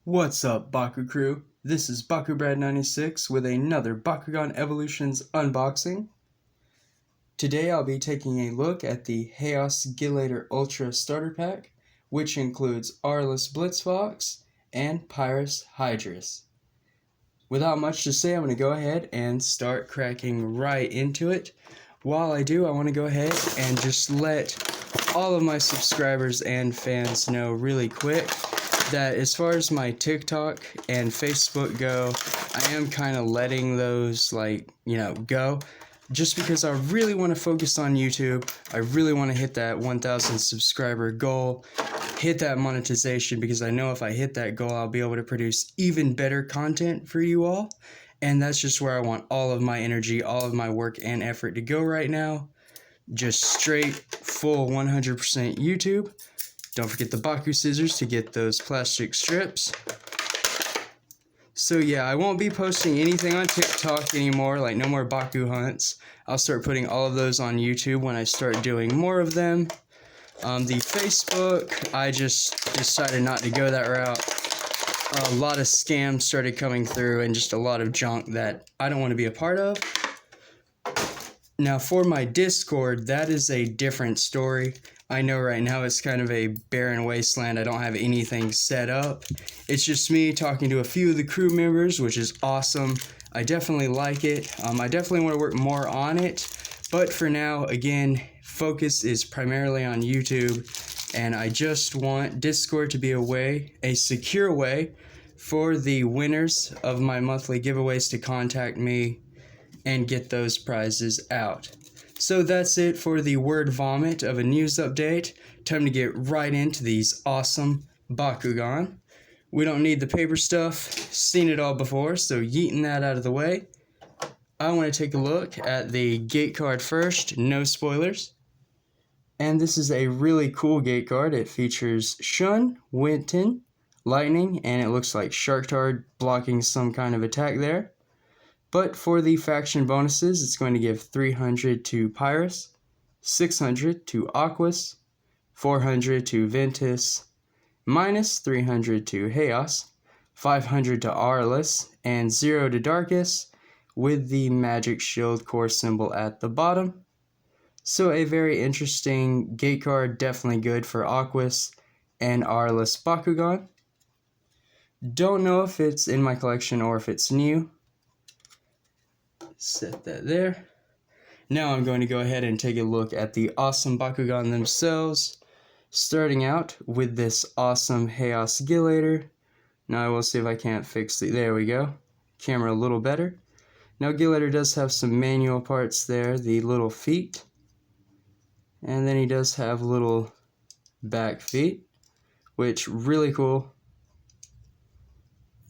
What's up, Baku crew? This is BakuBrad96 with another Bakugan Evolutions unboxing. Today I'll be taking a look at the Haos Gillator Ultra Starter Pack, which includes Arless Blitz Fox and Pyrus Hydras. Without much to say, I'm going to go ahead and start cracking right into it. While I do, I want to go ahead and just let all of my subscribers and fans know really quick that as far as my TikTok and Facebook go, I am kind of letting those go, just because I really want to focus on YouTube. I really want to hit that 1,000 subscriber goal, hit that monetization, because I know if I hit that goal, I'll be able to produce even better content for you all. And that's just where I want all of my energy, all of my work and effort to go right now. Just straight, full 100% YouTube. Don't forget the Baku scissors to get those plastic strips. So yeah, I won't be posting anything on TikTok anymore, like no more Baku hunts. I'll start putting all of those on YouTube when I start doing more of them. The Facebook, I just decided not to go that route. A lot of scams started coming through and just a lot of junk that I don't want to be a part of. Now for my Discord, that is a different story. I know right now it's kind of a barren wasteland. I don't have anything set up. It's just me talking to a few of the crew members, which is awesome. I definitely like it. I definitely want to work more on it. But for now, again, focus is primarily on YouTube. And I just want Discord to be a secure way for the winners of my monthly giveaways to contact me and get those prizes out. So that's it for the word vomit of a news update. Time to get right into these awesome Bakugan. We don't need the paper stuff, seen it all before, so yeeting that out of the way. I want to take a look at the gate card first, no spoilers. And this is a really cool gate card. It features Shun, Winton, Lightning, and it looks like Sharktard blocking some kind of attack there. But for the faction bonuses, it's going to give 300 to Pyrus, 600 to Aquas, 400 to Ventus, minus 300 to Haos, 500 to Arless, and 0 to Darkus, with the magic shield core symbol at the bottom. So a very interesting gate card, definitely good for Aquas and Arless Bakugan. Don't know if it's in my collection or if it's new. Set that there. Now I'm going to go ahead and take a look at the awesome Bakugan themselves, starting out with this awesome Haos Gillator. Now I will see if I can't fix the, there we go, camera a little better. Now Gillator does have some manual parts there, the little feet, and then he does have little back feet, which really cool.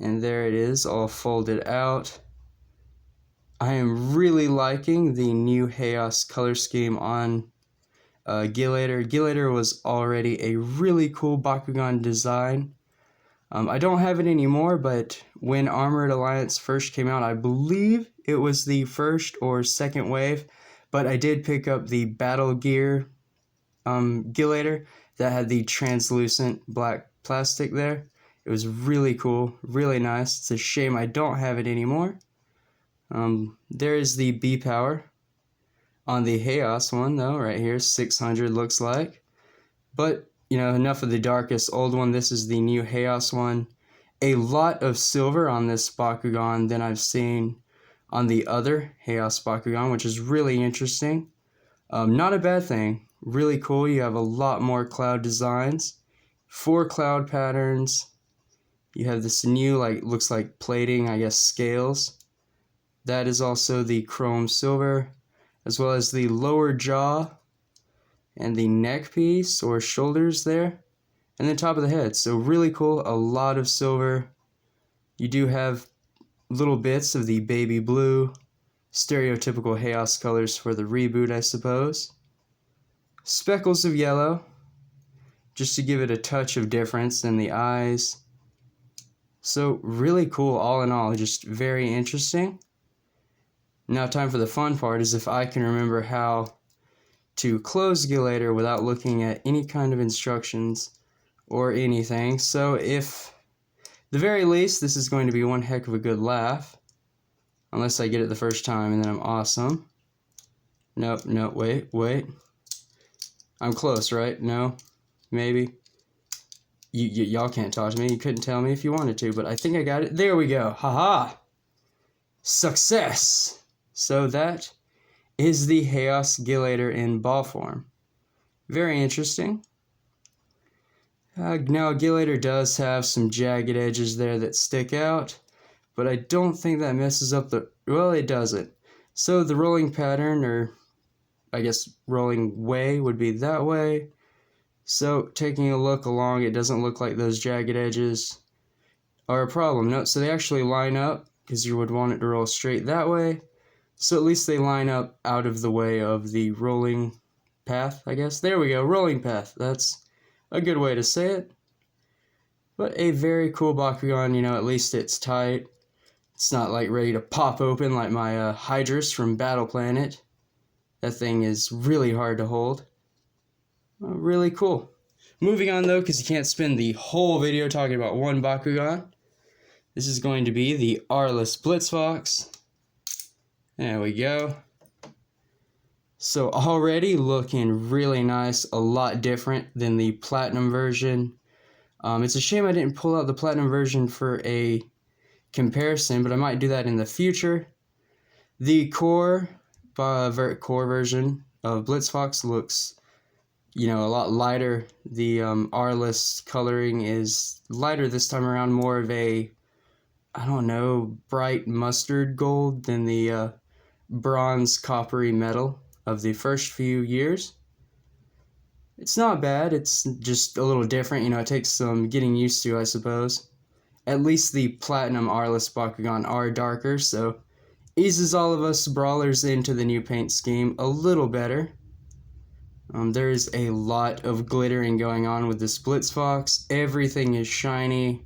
And there it is, all folded out. I am really liking the new Haos color scheme on Gillator. Gillator was already a really cool Bakugan design. I don't have it anymore, but when Armored Alliance first came out, I believe it was the first or second wave, but I did pick up the Battle Gear Gillator that had the translucent black plastic there. It was really cool, really nice. It's a shame I don't have it anymore. There is the B power on the Haos one though, right here, 600 looks like. But, you know, enough of the darkest old one. This is the new Haos one. A lot of silver on this Bakugan than I've seen on the other Haos Bakugan, which is really interesting. Not a bad thing. Really cool. You have a lot more cloud designs. 4 cloud patterns. You have this new, looks like plating, I guess, scales. That is also the chrome silver, as well as the lower jaw and the neck piece or shoulders there, and the top of the head. So really cool, a lot of silver. You do have little bits of the baby blue, stereotypical Haos colors for the reboot, I suppose. Speckles of yellow, just to give it a touch of difference in the eyes. So really cool all in all, just very interesting. Now time for the fun part, is if I can remember how to close Gillator without looking at any kind of instructions or anything. So if the very least, this is going to be one heck of a good laugh. Unless I get it the first time and then I'm awesome. Nope, no, wait. I'm close, right? No? Maybe? Y'all can't talk to me. You couldn't tell me if you wanted to, but I think I got it. There we go. Haha! Success! So that is the Haos Gillator in ball form. Very interesting. Now, Gillator does have some jagged edges there that stick out, but I don't think that messes up the... Well, it doesn't. So the rolling pattern, or I guess rolling way, would be that way. So taking a look along, it doesn't look like those jagged edges are a problem. No, so they actually line up, because you would want it to roll straight that way. So at least they line up out of the way of the rolling path, I guess. There we go, rolling path. That's a good way to say it. But a very cool Bakugan, you know, at least it's tight. It's not like ready to pop open like my Hydras from Battle Planet. That thing is really hard to hold. Really cool. Moving on though, because you can't spend the whole video talking about one Bakugan. This is going to be the Arless Blitz Fox. There we go. So already looking really nice, a lot different than the Platinum version. It's a shame I didn't pull out the Platinum version for a comparison, but I might do that in the future. The core version of Blitz Fox looks, you know, a lot lighter. The Arless coloring is lighter this time around, more of a, I don't know, bright mustard gold than the bronze coppery metal of the first few years. It's not bad, it's just a little different, you know, it takes some getting used to, I suppose. At least the Platinum Arless Bakugan are darker, so eases all of us brawlers into the new paint scheme a little better. There is a lot of glittering going on with this Blitz Fox. Everything is shiny.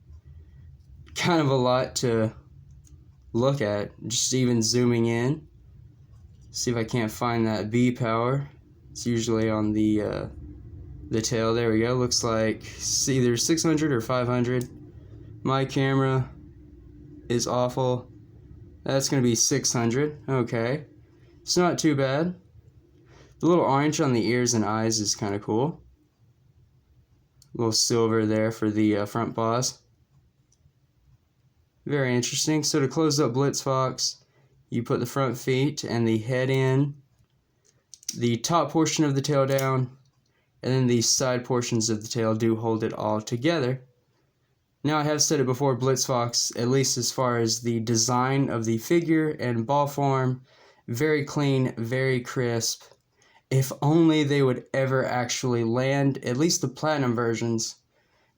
Kind of a lot to look at, just even zooming in. See if I can't find that B power. It's usually on the tail. There we go. Looks like it's either 600 or 500. My camera is awful. That's going to be 600. Okay. It's not too bad. The little orange on the ears and eyes is kind of cool. A little silver there for the front paws. Very interesting. So to close up Blitz Fox, you put the front feet and the head in, the top portion of the tail down, and then the side portions of the tail do hold it all together. Now, I have said it before, Blitz Fox, at least as far as the design of the figure and ball form, very clean, very crisp. If only they would ever actually land, at least the Platinum versions.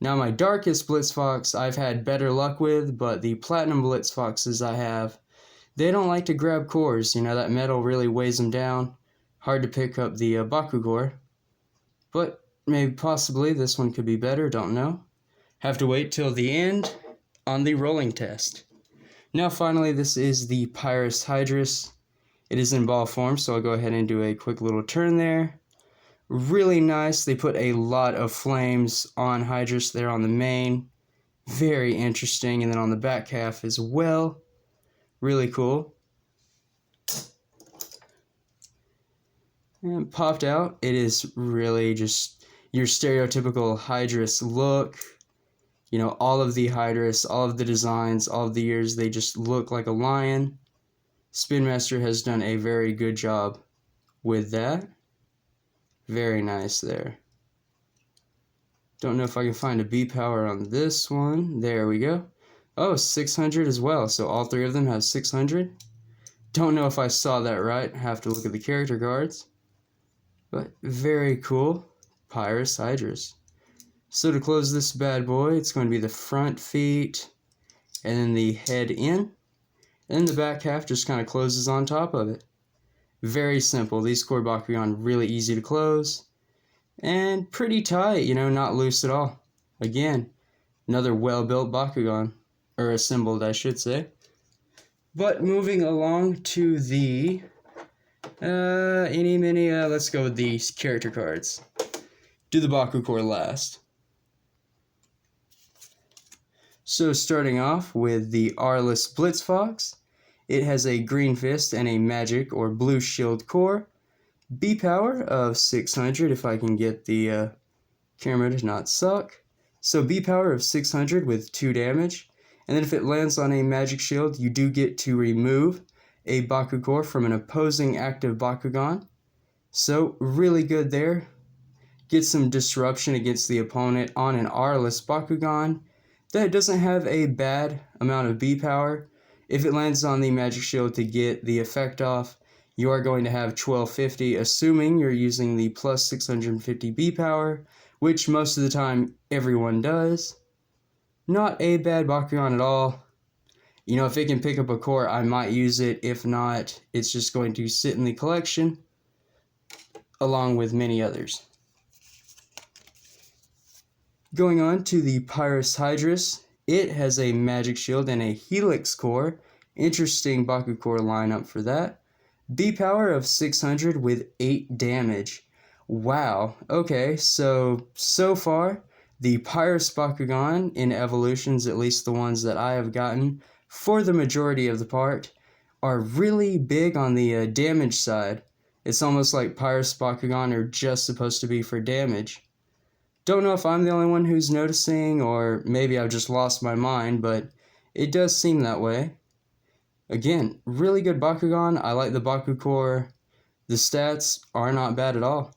Now, my darkest Blitz Fox I've had better luck with, but the Platinum Blitz Foxes I have, they don't like to grab cores. You know, that metal really weighs them down. Hard to pick up the Baku Core. But maybe possibly this one could be better, don't know. Have to wait till the end on the rolling test. Now finally, this is the Pyrus Hydras. It is in ball form, so I'll go ahead and do a quick little turn there. Really nice. They put a lot of flames on Hydras there on the mane. Very interesting. And then on the back half as well. Really cool. And popped out. It is really just your stereotypical Hydras look. You know, all of the Hydras, all of the designs, all of the ears, they just look like a lion. Spin Master has done a very good job with that. Very nice there. Don't know if I can find a B power on this one. There we go. Oh, 600 as well. So all three of them have 600. Don't know if I saw that right. Have to look at the character cards. But very cool. Pyrus Hydras. So to close this bad boy, it's going to be the front feet and then the head in. And the back half just kind of closes on top of it. Very simple. These core Bakugan really easy to close. And pretty tight, you know, not loose at all. Again, another well-built Bakugan. Or assembled, I should say. But moving along to the... let's go with these character cards. Do the Baku Core last. So starting off with the Arless Blitz Fox, it has a green fist and a magic or blue shield core, B power of 600 if I can get the camera to not suck. So B power of 600 with 2 damage, and then if it lands on a magic shield, you do get to remove a Baku Core from an opposing active Bakugan. So really good there. Get some disruption against the opponent on an Arless Bakugan that doesn't have a bad amount of B power. If it lands on the magic shield to get the effect off, you are going to have 1250, assuming you're using the plus 650 B power, which most of the time everyone does. Not a bad Bakugan at all. You know, if it can pick up a core, I might use it. If not, it's just going to sit in the collection, along with many others. Going on to the Pyrus Hydras, it has a magic shield and a helix core. Interesting Baku Core lineup for that. B power of 600 with 8 damage. Wow, okay, so far, the Pyrus Bakugan in Evolutions, at least the ones that I have gotten, for the majority of the part, are really big on the damage side. It's almost like Pyrus Bakugan are just supposed to be for damage. Don't know if I'm the only one who's noticing, or maybe I've just lost my mind, but it does seem that way. Again, really good Bakugan. I like the Baku Core. The stats are not bad at all.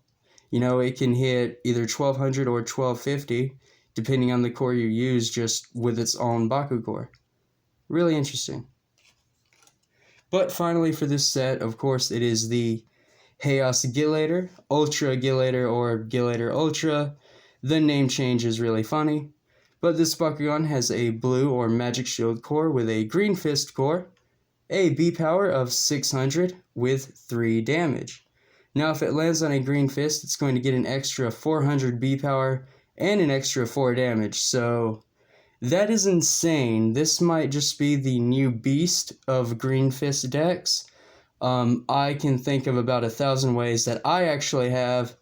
You know, it can hit either 1200 or 1250, depending on the core you use, just with its own Baku Core. Really interesting. But finally for this set, of course, it is the Haos Gillator, Ultra Gillator, or Gillator Ultra. The name change is really funny, but this Bakugan has a blue or magic shield core with a green fist core, a B power of 600 with 3 damage. Now if it lands on a green fist, it's going to get an extra 400 B power and an extra 4 damage, so that is insane. This might just be the new beast of green fist decks. I can think of about 1,000 ways that I actually have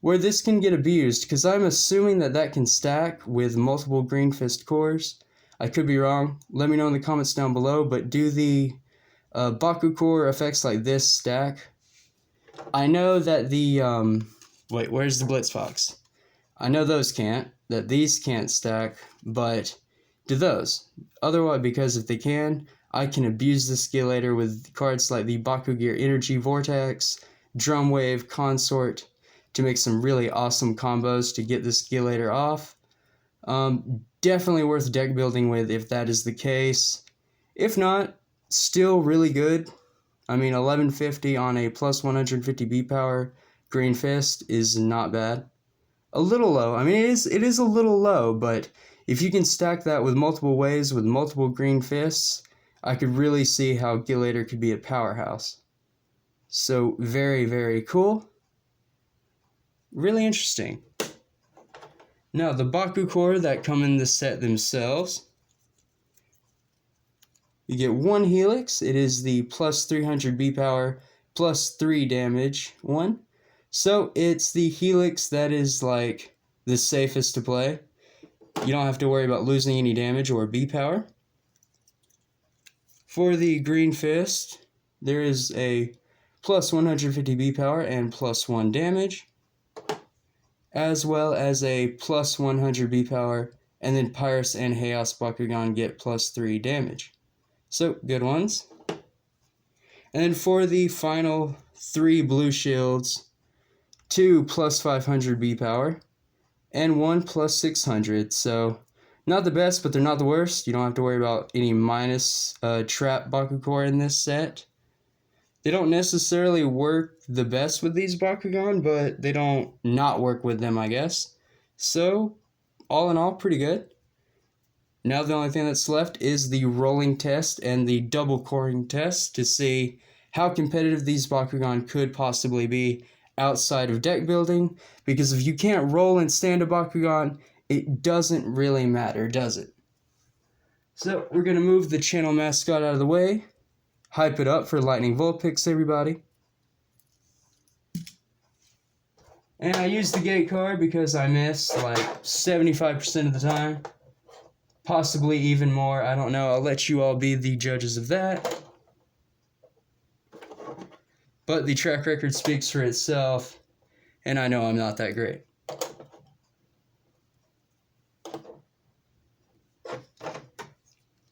where this can get abused, because I'm assuming that can stack with multiple green fist cores. I could be wrong. Let me know in the comments down below, but do the Baku Core effects like this stack? I know that the, wait, where's the Blitz Fox? I know those can't, that these can't stack, but do those? Otherwise, because if they can, I can abuse the Gillator with cards like the Baku Gear Energy Vortex, Drum Wave, Consort, to make some really awesome combos to get this Gillator off. Definitely worth deck building with if that is the case. If not, still really good. I mean, 1150 on a plus 150 B power green fist is not bad. A little low. I mean, it is a little low, but if you can stack that with multiple ways with multiple green fists, I could really see how Gillator could be a powerhouse. So very, very cool. Really interesting. Now, the Baku Core that come in the set themselves. You get 1 Helix. It is the plus 300 B power, plus 3 damage one. So, it's the Helix that is, like, the safest to play. You don't have to worry about losing any damage or B power. For the Green Fist, there is a plus 150 B power and plus 1 damage, as well as a plus 100 B power, and then Pyrus and Haos Bakugan get plus 3 damage. So, good ones. And then for the final 3 blue shields, 2 plus 500 B power, and 1 plus 600. So, not the best, but they're not the worst. You don't have to worry about any minus trap Baku Core in this set. They don't necessarily work the best with these Bakugan, but they don't not work with them, I guess. So, all in all, pretty good. Now the only thing that's left is the rolling test and the double coring test to see how competitive these Bakugan could possibly be outside of deck building. Because if you can't roll and stand a Bakugan, it doesn't really matter, does it? So, we're going to move the channel mascot out of the way. Hype it up for Lightning Vulpix, everybody. And I used the gate card because I miss like 75% of the time. possibly even more. I don't know. I'll let you all be the judges of that. But the track record speaks for itself, and I know I'm not that great.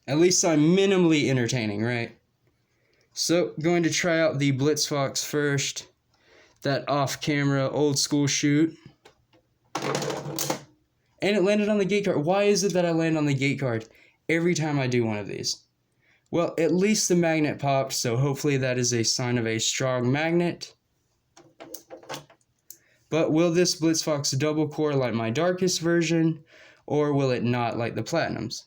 At least I'm minimally entertaining, right? So, going to try out the Blitz Fox first. That off-camera, old-school shoot. And it landed on the gate card. Why is it that I land on the gate card every time I do one of these? Well, at least the magnet popped, so hopefully that is a sign of a strong magnet. But will this Blitz Fox double core like my darkest version, or will it not like the Platinums?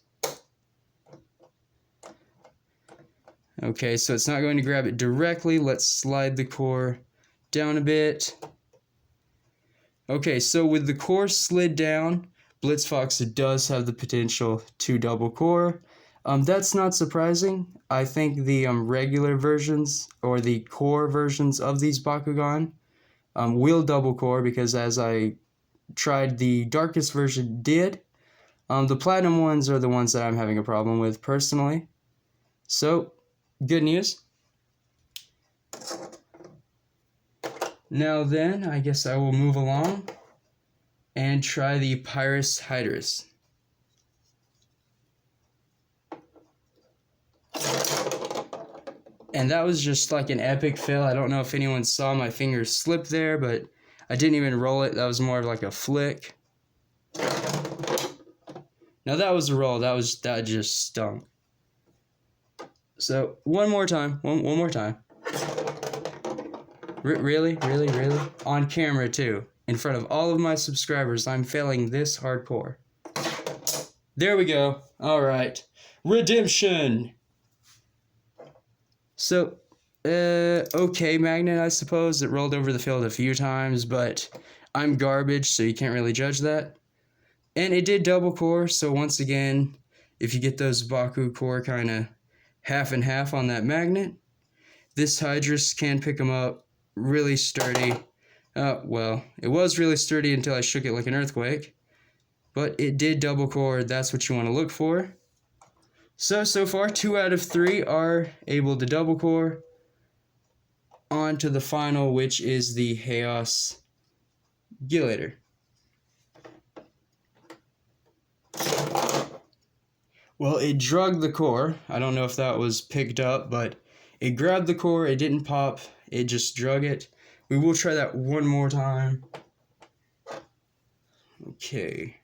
Okay, so it's not going to grab it directly. Let's slide the core down a bit. Okay, so with the core slid down, Blitz Fox does have the potential to double core. That's not surprising. I think the regular versions or the core versions of these Bakugan will double core, because as I tried, the darkest version did. The platinum ones are the ones that I'm having a problem with personally. So, good news. Now then, I guess I will move along and try the Pyrus Hydras. And that was just like an epic fail. I don't know if anyone saw my fingers slip there, but I didn't even roll it. That was more of like a flick. Now that was a roll. That just stunk. So one more time. One more time. Really? On camera too. In front of all of my subscribers, I'm failing this hardcore. There we go. Alright. Redemption! So, okay magnet, I suppose. It rolled over the field a few times, but I'm garbage, so you can't really judge that. And it did double core, so once again, if you get those Baku Core kind of half and half on that magnet, this Hydras can pick them up really sturdy. Well, it was really sturdy until I shook it like an earthquake. But it did double core. That's what you want to look for. So far, 2 out of 3 are able to double core. On to the final, which is the Haos Gillator. Well, it drugged the core. I don't know if that was picked up, but it grabbed the core. It didn't pop. It just drug it. We will try that one more time. Okay.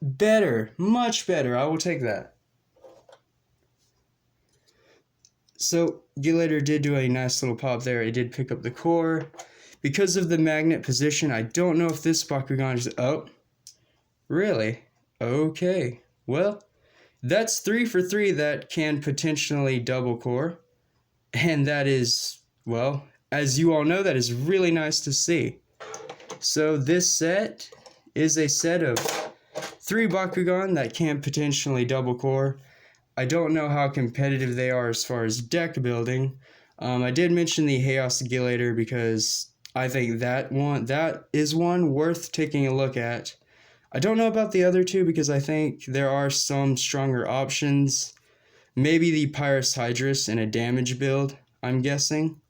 Better. Much better. I will take that. So, Gillator did do a nice little pop there. It did pick up the core. Because of the magnet position, I don't know if this Bakugan is... Oh. Really? Okay. Well, that's 3 for 3 that can potentially double core. And that is, well, as you all know, that is really nice to see. So this set is a set of 3 Bakugan that can potentially double core. I don't know how competitive they are as far as deck building. I did mention the Haos Gillator because I think that is one worth taking a look at. I don't know about the other 2 because I think there are some stronger options. Maybe the Pyrus Hydras in a damage build, I'm guessing.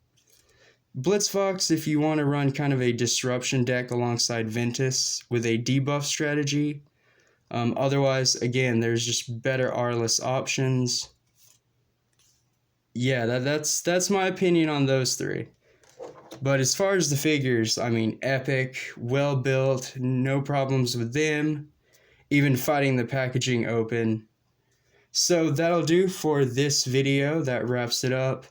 Blitz Fox, if you want to run kind of a disruption deck alongside Ventus with a debuff strategy. Otherwise, again, there's just better Arless options. Yeah, that's my opinion on those 3. But as far as the figures, I mean, epic, well built, no problems with them, even fighting the packaging open. So that'll do for this video. That wraps it up.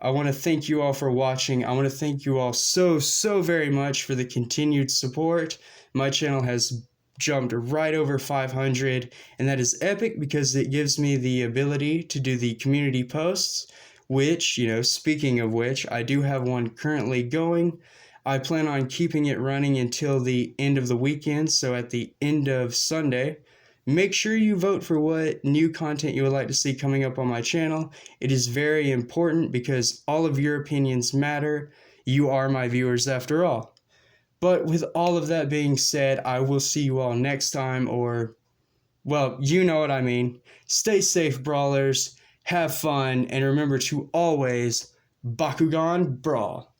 I want to thank you all for watching. I want to thank you all so very much for the continued support. My channel has jumped right over 500, and that is epic because it gives me the ability to do the community posts, which, you know, speaking of which, I do have one currently going. I plan on keeping it running until the end of the weekend, so at the end of Sunday. Make sure you vote for what new content you would like to see coming up on my channel. It is very important because all of your opinions matter. You are my viewers after all. But with all of that being said, I will see you all next time, or, well, you know what I mean. Stay safe, brawlers, have fun, and remember to always Bakugan Brawl.